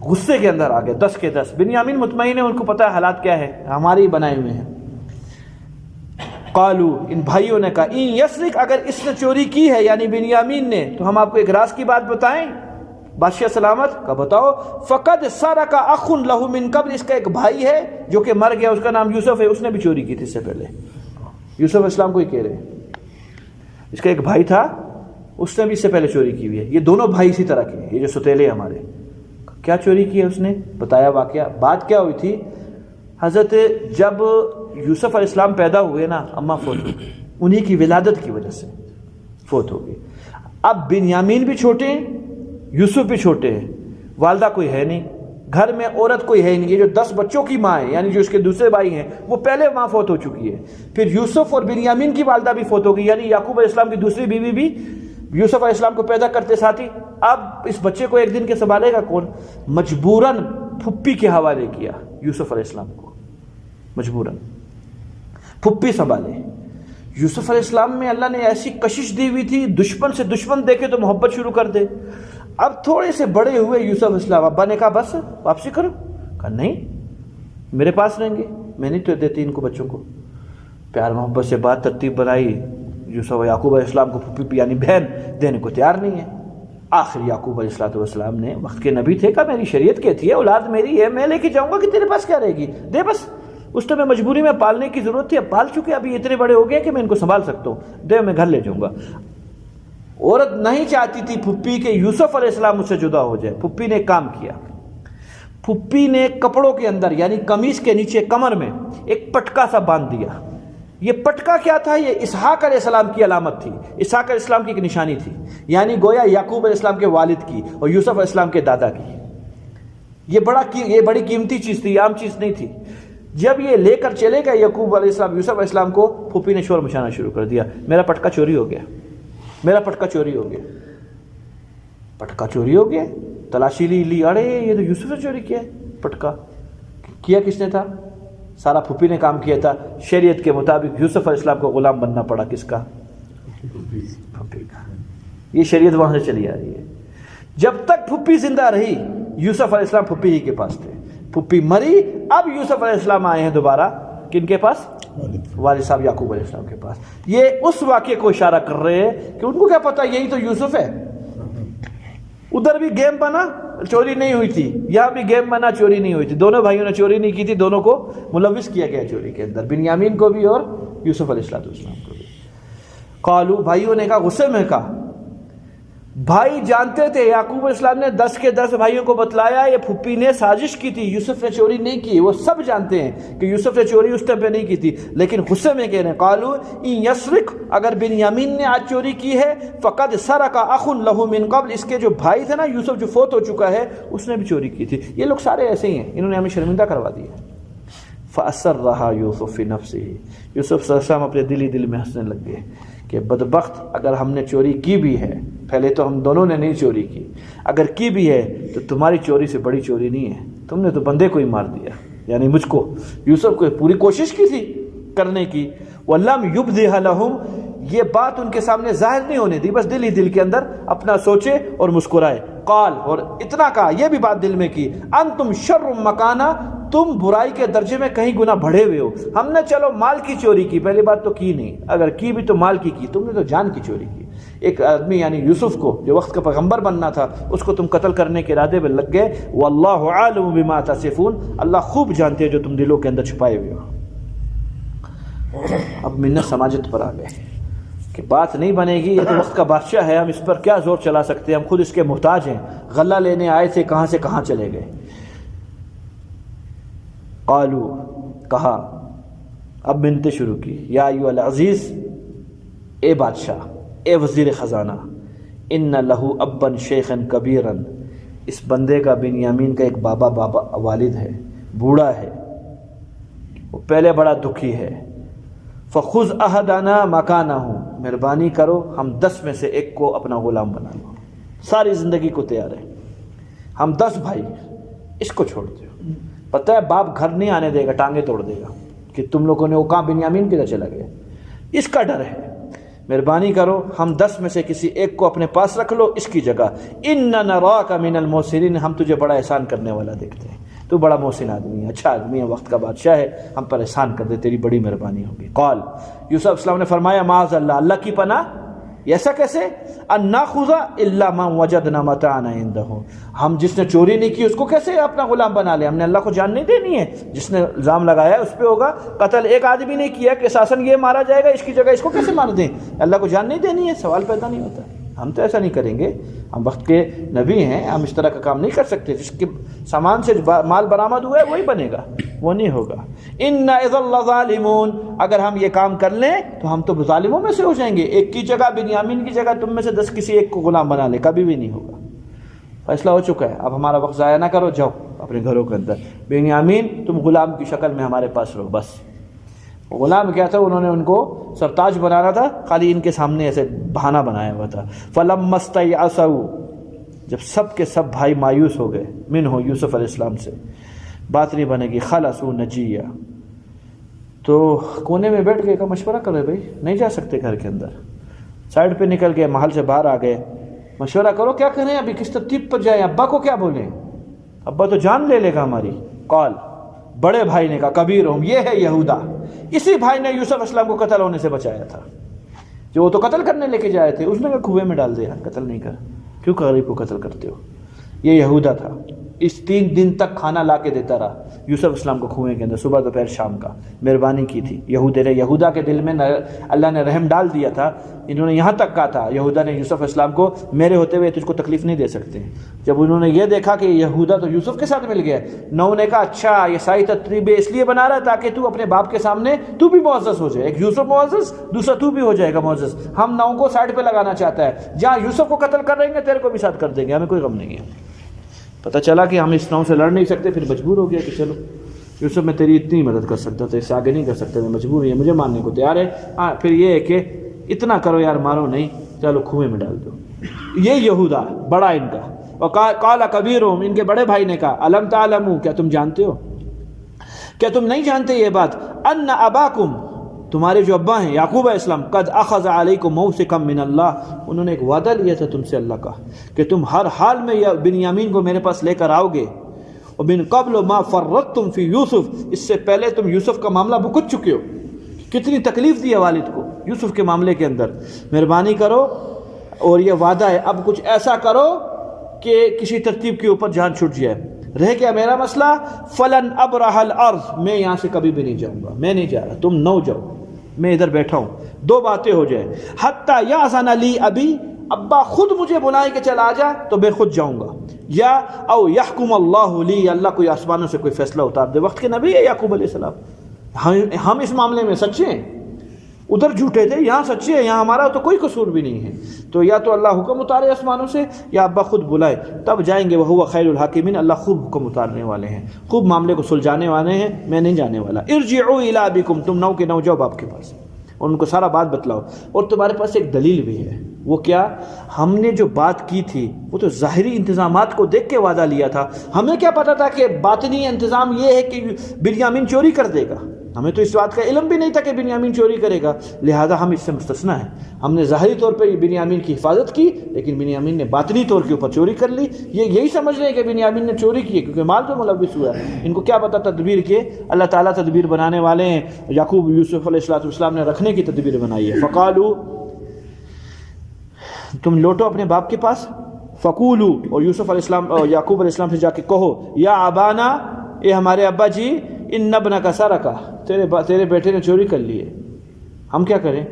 S1: غصے کے اندر آ گئے 10 کے 10. بنیامین مطمئن ہے، ان کو پتہ ہے حالات کیا ہے، ہمارے ہی بنائے ہوئے ہیں. قالو، ان بھائیوں نے کہا، این یسرق، اگر اس نے چوری کی ہے یعنی بنیامین نے، تو ہم آپ کو ایک راز کی بات بتائیں. بادشاہ سلامت کا بتاؤ. فقد سرق اخ لہ من قبل، اس کا ایک بھائی ہے جو کہ مر گیا، اس کا نام یوسف ہے، اس نے بھی چوری کی تھی اس سے پہلے. یوسف علیہ السلام کو ہی کہہ رہے ہیں. اس کا ایک بھائی تھا، اس نے بھی اس سے پہلے چوری کی ہوئی ہے. یہ دونوں بھائی اسی طرح کے ہیں، یہ جو ستیلے ہمارے. کیا چوری کی ہے اس نے؟ بتایا واقعہ. بات کیا ہوئی تھی؟ حضرت جب یوسف علیہ السلام پیدا ہوئے نا، اماں فوت ہو گئی، انہی کی ولادت کی وجہ سے فوت ہو گئی. اب بنیامین بھی چھوٹے ہیں، یوسف بھی چھوٹے ہیں، والدہ کوئی ہے نہیں، گھر میں عورت کوئی ہے نہیں. یہ جو 10 بچوں کی ماں ہے، یعنی جو اس کے دوسرے بھائی ہیں، وہ پہلے ماں فوت ہو چکی ہے. پھر یوسف اور بنیامین کی والدہ بھی فوت ہو گئی، یعنی یعقوب علیہ السلام کی دوسری بیوی بھی یوسف علیہ السلام کو پیدا کرتے ساتھ ہی. اب اس بچے کو ایک دن کے سنبھالے گا کون؟ مجبوراً پھپھی کے حوالے کیا یوسف علیہ السلام کو، مجبوراً پھپھی سنبھالے. یوسف علیہ السلام میں اللہ نے ایسی کشش دی ہوئی تھی، دشمن سے دشمن دیکھے تو محبت شروع کر دے. اب تھوڑے سے بڑے ہوئے یوسف علیہ السلام، ابا نے کہا بس واپسی کرو. کہا نہیں، میرے پاس رہیں گے، میں نہیں تو دیتی ان کو بچوں کو. پیار محبت سے بات ترتیب بنائی. یوسف یعقوب علیہ السلام کو پھپھی یعنی بہن دینے کو تیار نہیں ہے. آخر یعقوب علیہ السلام نے، وقت کے نبی تھے، کہا میری شریعت کہتی ہے اولاد میری ہے، میں لے کے جاؤں گا کہ تیرے پاس کیا رہے گی، دے بس. اس تو میں مجبوری میں پالنے کی ضرورت تھی، اب پال چکے، ابھی اتنے بڑے ہو گئے کہ میں ان کو سنبھال سکتا ہوں، دے میں گھر لے جاؤں گا. عورت نہیں چاہتی تھی پھپھی کہ یوسف علیہ السلام مجھ سے جدا ہو جائے. پھپھی نے کام کیا، پھپھی نے کپڑوں کے اندر یعنی قمیص کے نیچے کمر میں ایک پٹکا سا باندھ دیا. یہ پٹکا کیا تھا؟ یہ اسحاق علیہ السلام کی علامت تھی، اسحاق علیہ السلام کی ایک نشانی تھی، یعنی گویا یعقوب علیہ السلام کے والد کی اور یوسف علیہ السلام کے دادا کی. یہ بڑی قیمتی چیز تھی، عام چیز نہیں تھی. جب یہ لے کر چلے گئے یعقوب علیہ السلام یوسف علیہ السلام کو، پھپھی نے شور مچانا شروع کر دیا، میرا پٹکا چوری ہو گیا، میرا پٹکا چوری ہو گیا، پٹکا چوری ہو گیا. تلاشی لی، ارے یہ تو یوسف نے چوری کیا ہے پٹکا. کیا کس نے تھا؟ سارا پھپھی نے کام کیا تھا. شریعت کے مطابق یوسف علیہ السلام کو غلام بننا پڑا. کس کا؟ پھپھی کا. یہ شریعت وہاں سے چلی آ رہی ہے. جب تک پھپھی زندہ رہی یوسف علیہ السلام پھپھی ہی کے پاس تھے. پھپھی مری، اب یوسف علیہ السلام آئے ہیں دوبارہ کن کے پاس؟ والد صاحب یعقوب علیہ السلام کے پاس. یہ اس واقعے کو اشارہ کر رہے ہیں کہ ان کو کیا پتا یہی تو یوسف ہے. ادھر بھی گیم بنا، چوری نہیں ہوئی تھی، یہاں بھی گیم بنا، چوری نہیں ہوئی تھی. دونوں بھائیوں نے چوری نہیں کی تھی، دونوں کو ملوث کیا گیا چوری کے اندر، بنیامین کو بھی اور یوسف علیہ السلام کو بھی. قالو، بھائیوں نے کہا، غصے میں کہا. بھائی جانتے تھے، یعقوب علیہ السلام نے 10 کے 10 بھائیوں کو بتلایا یہ پھپھی نے سازش کی تھی، یوسف نے چوری نہیں کی. وہ سب جانتے ہیں کہ یوسف نے چوری اس ٹائم پہ نہیں کی تھی، لیکن غصے میں کہہ رہے ہیں. قالو ان یسرق، اگر بنیامین نے آج چوری کی ہے، فقد سرق اخ لہ من قبل، اس کے جو بھائی تھے نا یوسف جو فوت ہو چکا ہے، اس نے بھی چوری کی تھی. یہ لوگ سارے ایسے ہی ہیں، انہوں نے ہمیں شرمندہ کروا دیا. فَأَسَرَّهَا يُوسُفُ فِي نَفْسِهِ، یوسف صلی اللہ علیہ وسلم اپنے دل میں ہنسنے لگ گئے کہ بدبخت، اگر ہم نے چوری کی بھی ہے، پہلے تو ہم دونوں نے نہیں چوری کی، اگر کی بھی ہے تو تمہاری چوری سے بڑی چوری نہیں ہے، تم نے تو بندے کو ہی مار دیا، یعنی مجھ کو. یوسف کو پوری کوشش کی تھی کرنے کی. وَلَمْ يُبْدِهَا لَهُمْ، یہ بات ان کے سامنے ظاہر نہیں ہونے دی، بس دل ہی دل کے اندر اپنا سوچے اور مسکرائے. قال، اور اتنا کہا، یہ بھی بات دل میں کی، انتم شر مکانا، تم برائی کے درجے میں کہیں گنا بڑھے ہوئے ہو. ہم نے چلو مال کی چوری کی، پہلی بات تو کی نہیں، اگر کی بھی تو مال کی، تم نے تو جان کی چوری کی. ایک آدمی یعنی یوسف کو جو وقت کا پیغمبر بننا تھا، اس کو تم قتل کرنے کے ارادے میں لگ گئے. واللہ عالم بما تصفون، اللہ خوب جانتے ہیں جو تم دلوں کے اندر چھپائے ہوئے ہو. اب منت سماجت پر آ گئے کہ بات نہیں بنے گی، یہ تو وقت کا بادشاہ ہے، ہم اس پر کیا زور چلا سکتے ہیں، ہم خود اس کے محتاج ہیں. غلہ لینے آئے تھے، کہاں سے کہاں چلے گئے. قالو، کہا، اب منتیں شروع کی. یا ایھا العزیز، اے بادشاہ، اے وزیر خزانہ، ان لہو ابا شیخا کبیرا، اس بندے کا بنیامین کا ایک بابا والد ہے، بوڑھا ہے، وہ پہلے بڑا دکھی ہے. فخذ احدنا مکانہ، مہربانی کرو ہم 10 میں سے ایک کو اپنا غلام بنا لو. ساری زندگی کو تیار ہے، ہم 10 بھائی، اس کو چھوڑتے ہو، پتہ ہے باپ گھر نہیں آنے دے گا، ٹانگیں توڑ دے گا کہ تم لوگوں نے وہ کہاں بنیامین کدھر چلا گیا، اس کا ڈر ہے۔ مہربانی کرو ہم 10 میں سے کسی ایک کو اپنے پاس رکھ لو اس کی جگہ، اِنَّا نَرَاكَ مِنَ الْمُحْسِنِينَ، ہم تجھے بڑا احسان کرنے والا دیکھتے ہیں، تو بڑا محسن آدمی ہے، اچھا آدمی ہے، وقت کا بادشاہ ہے، ہم پر احسان کر دے، تیری بڑی مہربانی ہوگی۔ قال، یوسف علیہ السلام نے فرمایا معاذ اللہ، اللہ کی پناہ، ایسا کیسے؟ ان ناخذ الا ما وجدنا متاعنا عنده، ہم جس نے چوری نہیں کی اس کو کیسے اپنا غلام بنا لیں؟ ہم نے اللہ کو جان نہیں دینی ہے، جس نے الزام لگایا ہے اس پہ ہوگا قتل، ایک آدمی نے کیا کہ اساساً یہ مارا جائے گا، اس کی جگہ اس کو کیسے مار دیں؟ اللہ کو جان نہیں دینی ہے، سوال پیدا نہیں ہوتا۔ ہم تو ایسا نہیں کریں گے، ہم وقت کے نبی ہیں، ہم اس طرح کا کام نہیں کر سکتے، جس کے سامان سے مال برآمد ہوا ہے وہی بنے گا، وہ نہیں ہوگا۔ اِنَّا اِذًا لَظَالِمُونَ، اگر ہم یہ کام کر لیں تو ہم تو ظالموں میں سے ہو جائیں گے، ایک کی جگہ بنیامین کی جگہ تم میں سے 10 کسی ایک کو غلام بنا لے، کبھی بھی نہیں ہوگا۔ فیصلہ ہو چکا ہے، اب ہمارا وقت ضائع نہ کرو، جاؤ اپنے گھروں کے اندر، بنیامین تم غلام کی شکل میں ہمارے پاس رہو بس۔ غلام کیا تھا؟ انہوں نے ان کو سرتاج بنانا تھا، خالی ان کے سامنے ایسے بہانہ بنایا ہوا تھا۔ فَلَمَّا اسْتَيْأَسَوْا، جب سب کے سب بھائی مایوس ہو گئے، منہ یوسف علیہ السلام سے، بات نہیں بنے گی، خَلَصُوا نَجِيًّا، تو کونے میں بیٹھ گئے، کا مشورہ کرے بھائی نہیں جا سکتے گھر کے اندر، سائڈ پہ نکل گئے، محل سے باہر آ گئے، مشورہ کرو کیا کریں، ابھی کس ترتیب پر جائیں، ابا کو کیا بولیں، ابا تو جان لے لے گا ہماری۔ قال، بڑے بھائی نے کہا، کبیرہم، یہ ہے یہودا، اسی بھائی نے یوسف علیہ السلام کو قتل ہونے سے بچایا تھا، جو وہ تو قتل کرنے لے کے جائے تھے، اس نے کہا کنویں میں ڈال دیا، قتل نہیں کر، کیوں غریب کو قتل کرتے ہو؟ یہ یہودا تھا، اس 3 دن تک کھانا لا کے دیتا رہا یوسف علیہ السلام کو کنویں کے اندر، صبح دوپہر شام کا، مہربانی کی تھی یہودا کے دل میں اللہ نے رحم ڈال دیا تھا، انہوں نے یہاں تک کہا تھا یہودا نے یوسف علیہ السلام کو، میرے ہوتے ہوئے تجھ کو تکلیف نہیں دے سکتے۔ جب انہوں نے یہ دیکھا کہ یہودا تو یوسف کے ساتھ مل گیا، نو نے کہا اچھا یہ ساری ترتیبیں اس لیے بنا رہا ہے تاکہ تو اپنے باپ کے سامنے تو بھی معزز ہو جائے، ایک یوسف معزز، دوسرا تو بھی ہو جائے گا معزز، ہم نو کو سائڈ پہ لگانا چاہتا ہے، جہاں یوسف کو قتل کر رہیں گے تیرے کو بھی ساتھ کر دیں گے، ہمیں کوئی غم نہیں ہے۔ پتہ چلا کہ ہم اس نو سے لڑ نہیں سکتے، پھر مجبور ہو گیا کہ چلو یوسف میں تیری اتنی مدد کر سکتا تھا، اس سے آگے نہیں کر سکتا، میں مجبور ہے، مجھے ماننے کو تیار ہے، ہاں پھر یہ ہے کہ اتنا کرو یار، مارو نہیں، چلو کنویں میں ڈال دو۔ یہ یہودا بڑا ان کا، وقال کبیرہم، ان کے بڑے بھائی نے کہا، الم تعلموا، کیا تم جانتے ہو، کیا تم نہیں جانتے یہ بات، ان اباکم، تمہارے جو ابا ہیں یعقوب علیہ السلام، قد اخذ علیکم موثقا من اللہ، انہوں نے ایک وعدہ لیا تھا تم سے اللہ کا کہ تم ہر حال میں بنیامین کو میرے پاس لے کر آؤ گے، ومن قبل ما فرطتم فی یوسف، اس سے پہلے تم یوسف کا معاملہ بھگت چکے ہو، کتنی تکلیف دی ہے والد کو یوسف کے معاملے کے اندر، مہربانی کرو، اور یہ وعدہ ہے اب کچھ ایسا کرو کہ کسی ترتیب کے اوپر جان چھوٹ جائے، رہ گیا میرا مسئلہ، فلن ابرح الارض، میں یہاں سے کبھی بھی نہیں جاؤں گا، میں نہیں جا رہا، تم نو جاؤ، میں ادھر بیٹھا ہوں، 2 باتیں ہو جائیں، حتی یأذن لی ابی، ابا خود مجھے بلائے کہ چل آ جا تو میں خود جاؤں گا، یا او یحکم اللہ لی، اللہ کوئی آسمانوں سے کوئی فیصلہ اتار دے، وقت کے نبی ہے یعقوب علیہ السلام، ہم اس معاملے میں سچے ہیں، ادھر جھوٹے تھے، یہاں سچے ہیں، یہاں ہمارا تو کوئی قصور بھی نہیں ہے، تو یا تو اللہ حکم اتارے آسمانوں سے یا ابا خود بلائے، تب جائیں گے، وہو خیر الحاکمین، اللہ خوب حکم اتارنے والے ہیں، خوب معاملے کو سلجھانے والے ہیں، میں نہیں جانے والا۔ ارجعوا الی ابیکم، تم نو کے نو جاؤ باپ کے پاس، ان کو سارا بات بتلاؤ، اور تمہارے پاس ایک دلیل بھی ہے، وہ کیا، ہم نے جو بات کی تھی وہ تو ظاہری انتظامات کو دیکھ کے وعدہ لیا تھا، ہمیں کیا پتا تھا کہ باطنی انتظام یہ ہے کہ بنیامین چوری کر دے گا، ہمیں تو اس بات کا علم بھی نہیں تھا کہ بنیامین چوری کرے گا، لہذا ہم اس سے مستثنیٰ ہیں، ہم نے ظاہری طور پہ بنیامین کی حفاظت کی، لیکن بنیامین نے باطنی طور کے اوپر چوری کر لی، یہی سمجھ رہے ہیں کہ بنیامین نے چوری کی ہے کیونکہ مال تو ملوث ہوا ہے، ان کو کیا پتا تدبیر کے اللہ تعالیٰ تدبیر بنانے والے ہیں، یعقوب یوسف علیہ السلام نے رکھنے کی تدبیر بنائی ہے۔ فقالو، تم لوٹو اپنے باپ کے پاس، فقولو، اور یوسف علیہ السلام اور یعقوب علیہ السلام سے جا کے کہو، یا ابانا، اے ہمارے ابا جی، ان ابنک سرقہ، تیرے بیٹے نے چوری کر لیے، ہم کیا کریں،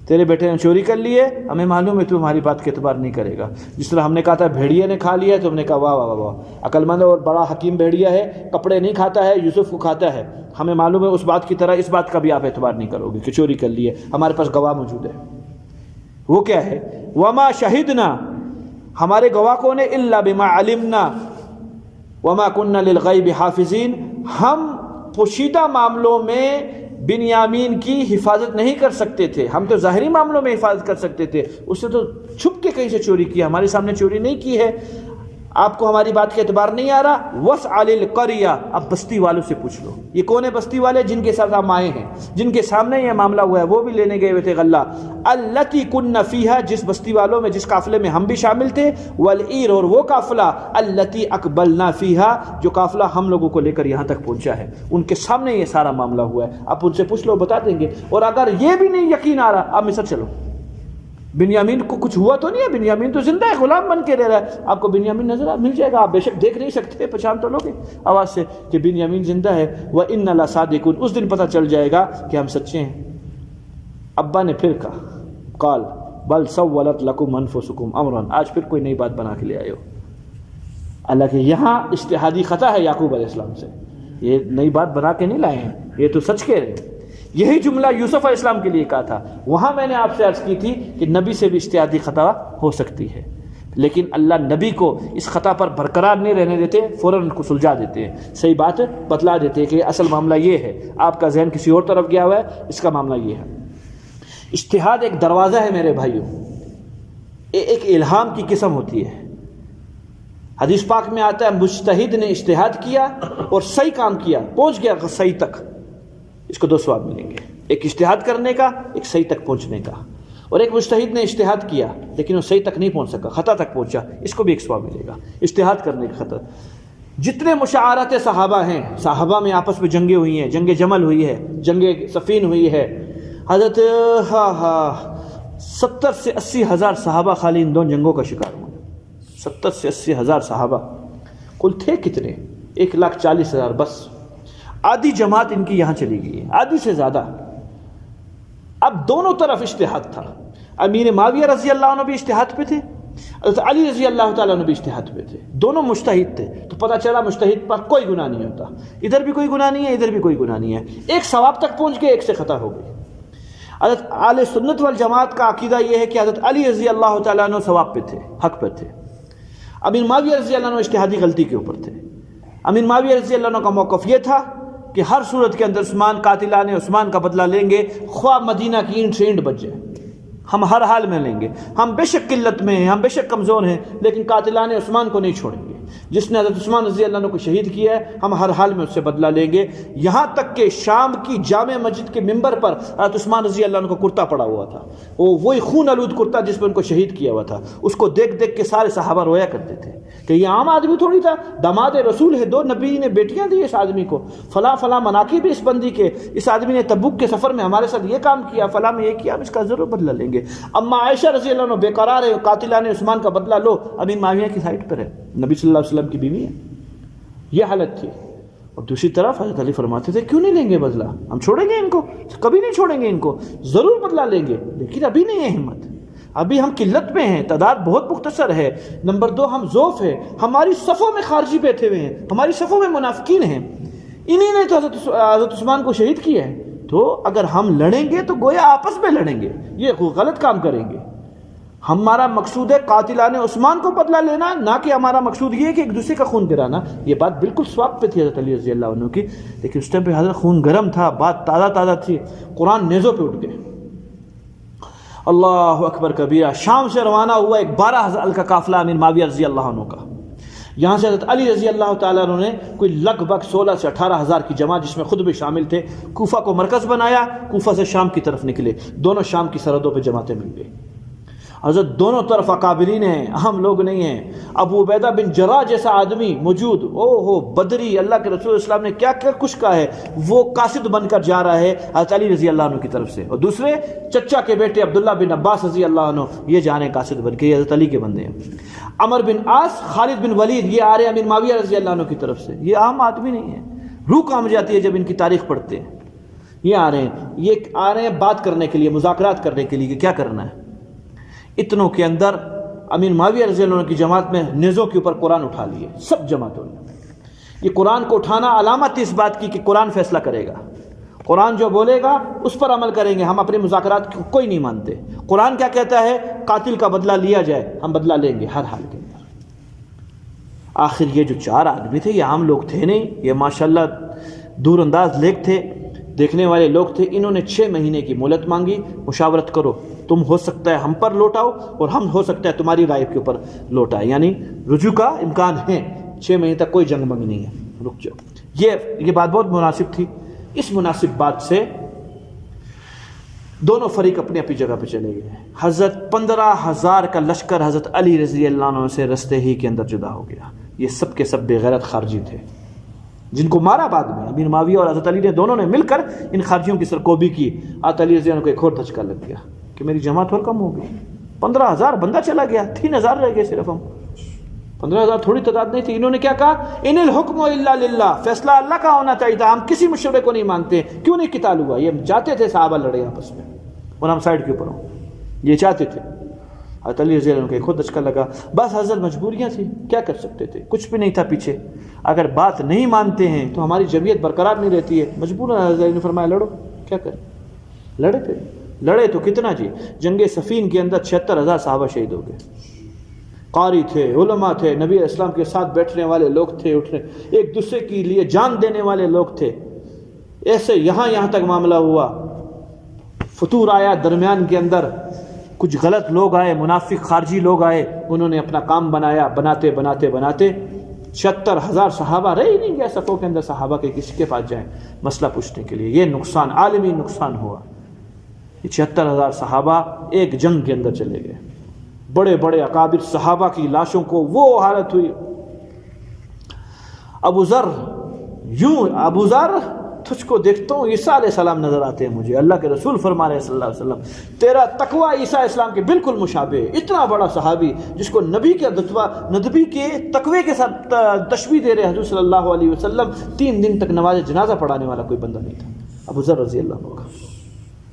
S1: تیرے بیٹے نے چوری کر لیے، ہمیں معلوم ہے تو ہماری بات کے اعتبار نہیں کرے گا، جس طرح ہم نے کہا تھا بھیڑیے نے کھا لیا تو ہم نے کہا واہ واہ واہ، عقل مند اور بڑا حکیم بھیڑیا ہے، کپڑے نہیں کھاتا ہے، یوسف کو کھاتا ہے، ہمیں معلوم ہے اس بات کی طرح اس بات کا بھی آپ اعتبار نہیں کرو گے کہ چوری کر لیے، ہمارے پاس گواہ موجود ہے، وہ کیا ہے، وما شہدنا، ہمارے گواہ کون ہے، الا بما علمنا وما كنا للغیب حافظین، ہم پوشیدہ معاملوں میں بنیامین کی حفاظت نہیں کر سکتے تھے، ہم تو ظاہری معاملوں میں حفاظت کر سکتے تھے، اس نے تو چھپ کے کہیں سے چوری کی، ہمارے سامنے چوری نہیں کی ہے، آپ کو ہماری بات کا اعتبار نہیں آ رہا، وسع للقریہ، اب بستی والوں سے پوچھ لو۔ یہ کون ہے بستی والے؟ جن کے ساتھ ہم آئے ہیں، جن کے سامنے یہ معاملہ ہوا ہے، وہ بھی لینے گئے ہوئے تھے غلہ۔ التی کن فیہا، جس بستی والوں میں، جس قافلے میں ہم بھی شامل تھے، والعیر، اور وہ قافلہ التی اقبلنا فیہا، جو قافلہ ہم لوگوں کو لے کر یہاں تک پہنچا ہے، ان کے سامنے یہ سارا معاملہ ہوا ہے۔ اب ان سے پوچھ لو، بتا دیں گے۔ اور اگر یہ بھی نہیں یقین آ رہا، اب مصر چلو۔ بنیامین کو کچھ ہوا تو نہیں ہے، بنیامین تو زندہ ہے، غلام بن کے رہ رہا ہے۔ آپ کو بنیامین نظر مل جائے گا، آپ بے شک دیکھ نہیں سکتے، پہچان تو لوگے آواز سے کہ بنیامین زندہ ہے۔ وَإِنَّ لَصَادِقُونَ، اس دن پتہ چل جائے گا کہ ہم سچے ہیں۔ ابا نے پھر کہا، قال بل سولت لکم انفسکم امرا، آج پھر کوئی نئی بات بنا کے لے آئے ہو۔ اللہ کہ یہاں اجتہادی خطا ہے یعقوب علیہ السلام سے، یہ نئی بات بنا کے نہیں لائے ہیں، یہ تو سچ کہہ رہے ہیں۔ یہی جملہ یوسف علیہ السلام کے لیے کہا تھا۔ وہاں میں نے آپ سے عرض کی تھی کہ نبی سے بھی اجتہادی خطا ہو سکتی ہے، لیکن اللہ نبی کو اس خطا پر برقرار نہیں رہنے دیتے، فوراً ان کو سلجھا دیتے ہیں، صحیح بات بتلا دیتے ہیں کہ اصل معاملہ یہ ہے، آپ کا ذہن کسی اور طرف گیا ہوا ہے، اس کا معاملہ یہ ہے۔ اجتہاد ایک دروازہ ہے میرے بھائیوں، ایک الہام کی قسم ہوتی ہے۔ حدیث پاک میں آتا ہے مجتہد نے اجتہاد کیا اور صحیح کام کیا، پہنچ گیا صحیح تک، اس کو 2 ثواب ملیں گے، ایک اجتہاد کرنے کا، ایک صحیح تک پہنچنے کا۔ اور ایک مجتہد نے اجتہاد کیا لیکن وہ صحیح تک نہیں پہنچ سکا، خطا تک پہنچا، اس کو بھی ایک ثواب ملے گا، اجتہاد کرنے کا خطا۔ جتنے مشاورات صحابہ ہیں، صحابہ میں آپس میں جنگیں ہوئی ہیں، جنگ جمل ہوئی ہے، جنگ صفین ہوئی ہے، حضرت 70 سے 80 ہزار صحابہ خالی ان 2 جنگوں کا شکار ہوئے۔ 70 سے 80 ہزار صحابہ، کل تھے کتنے؟ 1,40,000 بس۔ آدھی جماعت ان کی یہاں چلی گئی ہے، آدھی سے زیادہ۔ اب دونوں طرف اجتہاد تھا، امیر معاویہ رضی اللہ عنہ بھی اجتہاد پہ تھے، حضرت علی رضی اللہ تعالیٰ عنہ بھی اجتہاد پہ تھے، دونوں مجتہد تھے۔ تو پتہ چلا مجتہد پر کوئی گناہ نہیں ہوتا، ادھر بھی کوئی گناہ نہیں ہے، ادھر بھی کوئی گناہ نہیں ہے، ایک ثواب تک پہنچ گئے، ایک سے خطا ہو گئی۔ حضرت اہل سنت والجماعت کا عقیدہ یہ ہے کہ حضرت علی رضی اللہ تعالیٰ عنہ ثواب پہ تھے، حق پہ تھے، امیر معاویہ رضی اللہ عنہ اجتہادی غلطی کے اوپر تھے۔ امیر معاویہ رضی اللہ عنہ کا موقف یہ تھا کہ ہر صورت کے اندر عثمان، قاتلان عثمان کا بدلہ لیں گے، خواہ مدینہ کی اینٹ سے اینٹ بچ جائے، ہم ہر حال میں لیں گے، ہم بے شک قلت میں ہیں، ہم بے شک کمزور ہیں، لیکن قاتلان عثمان کو نہیں چھوڑیں گے۔ جس نے حضرت عثمان رضی اللہ عنہ کو شہید کیا ہے، ہم ہر حال میں اس سے بدلہ لیں گے۔ یہاں تک کہ شام کی جامع مسجد کے منبر پر حضرت عثمان رضی اللہ عنہ کو کرتا پڑا ہوا تھا، وہی خون آلود کرتا جس پہ ان کو شہید کیا ہوا تھا، اس کو دیکھ دیکھ کے سارے صحابہ رویا کرتے تھے کہ یہ عام آدمی تھوڑی تھا، داماد رسول ہے، 2 نبی نے بیٹیاں دی اس آدمی کو، فلاں فلاں مناقب اس بندی کے، اس آدمی نے تبوک کے سفر میں ہمارے ساتھ یہ کام کیا، فلاں میں یہ کیا، ہم اس کا ضرور بدلہ لیں گے۔ اما عائشہ رضی اللہ عنہ بے قرار ہے، قاتلان عثمان کا بدلہ لو، ابھی معاویہ کی سائٹ پر ہے، نبی صلی اللہ علیہ وسلم کی بیوی ہے، یہ حالت تھی۔ اور دوسری طرف حضرت علی فرماتے تھے کیوں نہیں لیں گے بدلہ، ہم چھوڑیں گے ان کو، کبھی نہیں چھوڑیں گے ان کو، ضرور بدلہ لیں گے، لیکن ابھی نہیں ہے ہمت، ابھی ہم قلت میں ہیں، تعداد بہت مختصر ہے، نمبر 2 ہم ضعف ہیں، ہماری صفوں میں خارجی بیٹھے ہوئے ہیں، ہماری صفوں میں منافقین ہیں، انہی نے تو حضرت عثمان کو شہید کیا ہے، تو اگر ہم لڑیں گے تو گویا آپس میں لڑیں گے، یہ غلط کام کریں گے۔ ہمارا مقصود ہے قاتلان عثمان کو بدلہ لینا، نہ کہ ہمارا مقصود یہ ہے کہ ایک دوسرے کا خون گرانا۔ یہ بات بالکل ثواب پہ تھی حضرت علی رضی اللہ عنہ کی، لیکن اس ٹائم پہ حضرت خون گرم تھا، بات تازہ تازہ تھی، قرآن نیزوں پہ اٹھ گئے۔ اللہ اکبر کبیرہ، شام سے روانہ ہوا ایک 12,000 کا قافلہ امیر معاویہ رضی اللہ عنہ کا، یہاں سے حضرت علی رضی اللہ تعالیٰ عنہ نے کوئی لگ بھگ 16 سے 18,000 کی جماعت جس میں خود بھی شامل تھے، کوفہ کو مرکز بنایا، کوفہ سے شام کی طرف نکلے، دونوں شام کی سرحدوں پہ جماعتیں مل گئی۔ حضرت دونوں طرف اکابرین ہیں، اہم لوگ نہیں ہیں۔ ابو عبیدہ بن جراح جیسا آدمی موجود، او ہو بدری، اللہ کے رسول اسلام نے کیا کیا کچھ کہا ہے، وہ قاصد بن کر جا رہا ہے حضرت علی رضی اللہ عنہ کی طرف سے، اور دوسرے چچا کے بیٹے عبداللہ بن عباس رضی اللہ عنہ یہ جا رہے ہیں قاصد بن کے، یہ حضرت علی کے بندے ہیں۔ عمر بن عاص، خالد بن ولید یہ آ رہے ہیں امیر معاویہ رضی اللہ عنہ کی طرف سے، یہ عام آدمی نہیں ہے، روح کام جاتی ہے جب ان کی تاریخ پڑھتے ہیں۔ یہ آ رہے ہیں بات کرنے کے لیے، مذاکرات کرنے کے لیے کہ کیا کرنا ہے۔ اتنوں کے اندر امیر معاویہ رضی اللہ عنہ کی جماعت میں نیزوں کے اوپر قرآن اٹھا لیے، سب جماعتوں نے۔ یہ قرآن کو اٹھانا علامت تھی اس بات کی کہ قرآن فیصلہ کرے گا، قرآن جو بولے گا اس پر عمل کریں گے، ہم اپنے مذاکرات کو کوئی نہیں مانتے۔ قرآن کیا کہتا ہے، قاتل کا بدلہ لیا جائے، ہم بدلہ لیں گے ہر حال کے اندر۔ آخر یہ جو 4 آدمی تھے یہ عام لوگ تھے نہیں، یہ ماشاءاللہ دور انداز لیک تھے، دیکھنے والے لوگ تھے، انہوں نے 6 مہینے کی مہلت مانگی، مشاورت کرو۔ تم ہو سکتا ہے ہم پر لوٹاؤ اور ہم ہو سکتا ہے تمہاری رائے کے اوپر لوٹائے، یعنی رجوع کا امکان ہے، 6 مہینے تک کوئی جنگ منگ نہیں ہے، رک جاؤ۔ یہ بات بہت مناسب تھی۔ اس مناسب بات سے دونوں فریق اپنی اپنی جگہ پہ چلے گئے۔ حضرت 15,000 کا لشکر حضرت علی رضی اللہ عنہ سے رستے ہی کے اندر جدا ہو گیا۔ یہ سب کے سب بے غیرت خارجی تھے جن کو مارا بعد میں امیر معاویہ اور حضرت علی نے دونوں نے مل کر ان خارجیوں کی سرکوبی کی۔ حضرت علی رضی اللہ عنہ کو ایک اور دھچکا لگ گیا کہ میری جماعت اور کم ہو گئی، 15,000 بندہ چلا گیا، 3,000 رہ گئے صرف ہم۔ 15,000 تھوڑی تعداد نہیں تھی۔ انہوں نے کیا کہا؟ ان الحکم الا للہ، فیصلہ اللہ کا ہونا چاہیے تھا، ہم کسی مشورے کو نہیں مانتے۔ کیوں نہیں قتال ہوا؟ یہ چاہتے تھے صحابہ لڑے آپس میں اور ہم سائڈ کے اوپر ہوں، یہ چاہتے تھے۔ حضرت علی رضی اللہ عنہ کو خود دھچکا لگا۔ بس حضرت مجبوریاں تھیں، کیا کر سکتے تھے، کچھ بھی نہیں تھا پیچھے۔ اگر بات نہیں مانتے ہیں تو ہماری جمعیت برقرار نہیں رہتی ہے، مجبور حضرت علی نے فرمایا لڑو، کیا کریں۔ لڑے تھے، لڑے تو کتنا جی، جنگ صفین کے اندر 76,000 صحابہ شہید ہو گئے۔ قاری تھے، علماء تھے، نبی علیہ السلام کے ساتھ بیٹھنے والے لوگ تھے، اٹھنے ایک دوسرے کے لیے جان دینے والے لوگ تھے۔ ایسے یہاں تک معاملہ ہوا، فتور آیا درمیان کے اندر، کچھ غلط لوگ آئے، منافق خارجی لوگ آئے، انہوں نے اپنا کام بنایا، بناتے 76,000 صحابہ رہ ہی نہیں گیا صفوں کے اندر صحابہ کے کسی کے پاس جائیں مسئلہ پوچھنے کے لیے۔ یہ نقصان، عالمی نقصان ہوا۔ یہ 76,000 صحابہ ایک جنگ کے اندر چلے گئے۔ بڑے بڑے اکابر صحابہ کی لاشوں کو وہ حالت ہوئی۔ ابو ذر تجھ کو دیکھتا ہوں عیسیٰ علیہ السلام نظر آتے ہیں مجھے۔ اللہ کے رسول فرما رہے ہیں صلی اللہ علیہ وسلم تیرا تقوی عیسیٰ علیہ السلام کے بالکل مشابہ ہے۔ اتنا بڑا صحابی جس کو نبی کے تقوی کے ساتھ تشبیہ دے رہے حضور صلی اللہ علیہ وسلم، 3 دن تک نماز جنازہ پڑھانے والا کوئی بندہ نہیں تھا ابو ذر رضی اللہ عنہ کا،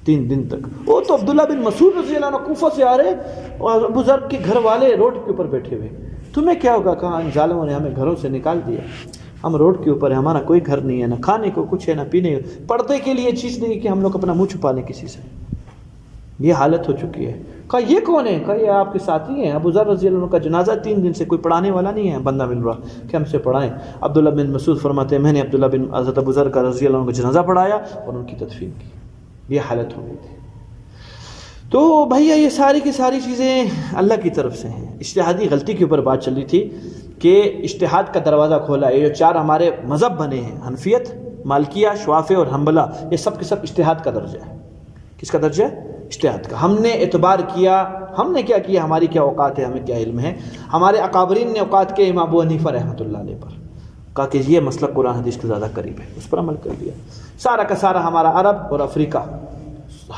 S1: 3 دن تک۔ وہ تو عبداللہ بن مسعود رضی اللہ عنہ کوفہ سے آ رہے اور ابو ذر کے گھر والے روڈ کے اوپر بیٹھے ہوئے۔ تمہیں کیا ہوگا؟ کہاں ان ظالموں نے ہمیں گھروں سے نکال دیا، ہم روڈ کے اوپر ہیں، ہمارا کوئی گھر نہیں ہے، نہ کھانے کو کچھ ہے، نہ پینے کو، پردے کے لیے چیز نہیں کہ ہم لوگ اپنا منہ چھپا لیں کسی سے۔ یہ حالت ہو چکی ہے۔ کہا یہ کون ہے؟ کہا یہ آپ کے ساتھی ہیں ابو ذر رضی اللہ عنہ کا جنازہ 3 دن سے کوئی پڑھانے والا نہیں ہے، بندہ مل رہا کہ ہم سے پڑھائیں۔ عبداللہ بن مسعود فرماتے ہیں میں نے عبداللہ بن حضرت ابو ذر کا رضی اللہ عنہ کا جنازہ پڑھایا اور ان کی تدفین کی۔ یہ حالت ہو گئی تھی۔ تو بھیا یہ ساری کی ساری چیزیں اللہ کی طرف سے ہیں۔ اجتہادی غلطی کے اوپر بات چل رہی تھی کہ اجتہاد کا دروازہ کھولا۔ یہ جو 4 ہمارے مذہب بنے ہیں، حنفیت، مالکیہ، شوافیہ اور حنبلہ، یہ سب کے سب اجتہاد کا درجہ ہے۔ کس کا درجہ ہے؟ اجتہاد کا۔ ہم نے اعتبار کیا، ہم نے کیا کیا، ہماری کیا اوقات ہے، ہمیں کیا علم ہے۔ ہمارے اکابرین نے اوقات کے امام ابو حنیفہ رحمۃ اللہ علیہ پر کہا کہ یہ مسئلہ قرآن حدیث کے زیادہ قریب ہے، اس پر عمل کر دیا۔ سارا کا سارا ہمارا عرب اور افریقہ،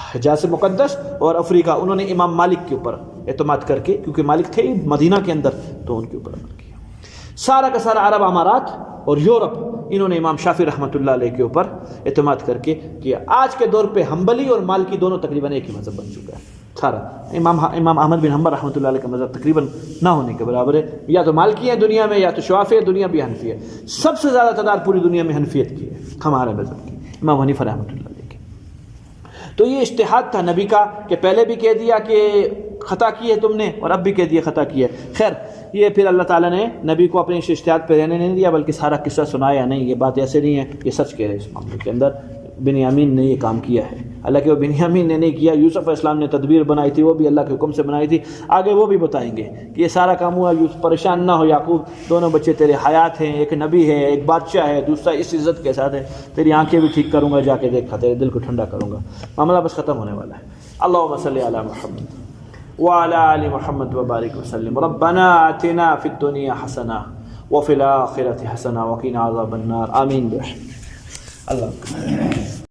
S1: حجاز مقدس اور افریقہ، انہوں نے امام مالک کے اوپر اعتماد کر کے، کیونکہ مالک تھے ہی مدینہ کے اندر، تو ان کے اوپر عمل کیا۔ سارا کا سارا عرب امارات اور یورپ، انہوں نے امام شافعی رحمۃ اللہ علیہ کے اوپر اعتماد کر کے کیا۔ آج کے دور پہ حنبلی اور مالکی دونوں تقریباً ایک ہی مذہب بن چکا ہے سارا۔ امام احمد بن حنبل رحمۃ اللہ علیہ کا مذہب تقریباً نہ ہونے کے برابر ہے، یا تو مالکی ہے دنیا میں، یا تو شافعی ہے دنیا بھی، حنفی ہے۔ سب سے زیادہ تعداد پوری دنیا میں حنفیت کی ہے، ہمارے مذہب کی، امام حنیفہ رحمۃ اللہ علیہ کی۔ تو یہ اجتہاد تھا نبی کا کہ پہلے بھی کہہ دیا کہ خطا کی ہے تم نے، اور اب بھی کہہ دیا خطا کی ہے۔ خیر، یہ پھر اللہ تعالیٰ نے نبی کو اپنے اجتہاد پہ رہنے نہیں دیا، بلکہ سارا قصہ سنایا نہیں۔ یہ بات ایسے نہیں ہے، یہ سچ کہہ رہے اس معاملے کے اندر۔ بنیامین نے یہ کام کیا ہے، حالانکہ وہ بنیامین نے نہیں کیا، یوسف علیہ السلام نے تدبیر بنائی تھی، وہ بھی اللہ کے حکم سے بنائی تھی۔ آگے وہ بھی بتائیں گے کہ یہ سارا کام ہوا۔ پریشان نہ ہو یعقوب، دونوں بچے تیرے حیات ہیں، ایک نبی ہے، ایک بادشاہ ہے، دوسرا اس عزت کے ساتھ ہے، تیری آنکھیں بھی ٹھیک کروں گا، جا کے دیکھا، تیرے دل کو ٹھنڈا کروں گا۔ معاملہ بس ختم ہونے والا ہے۔ اللہم صلی علی محمد وعلی آل محمد وبارک وسلم۔ ربنا آتنا فی الدنیا حسنہ وفی الآخرۃ حسنہ وقنا عذاب النار۔ آمین برحمتک۔ اللہ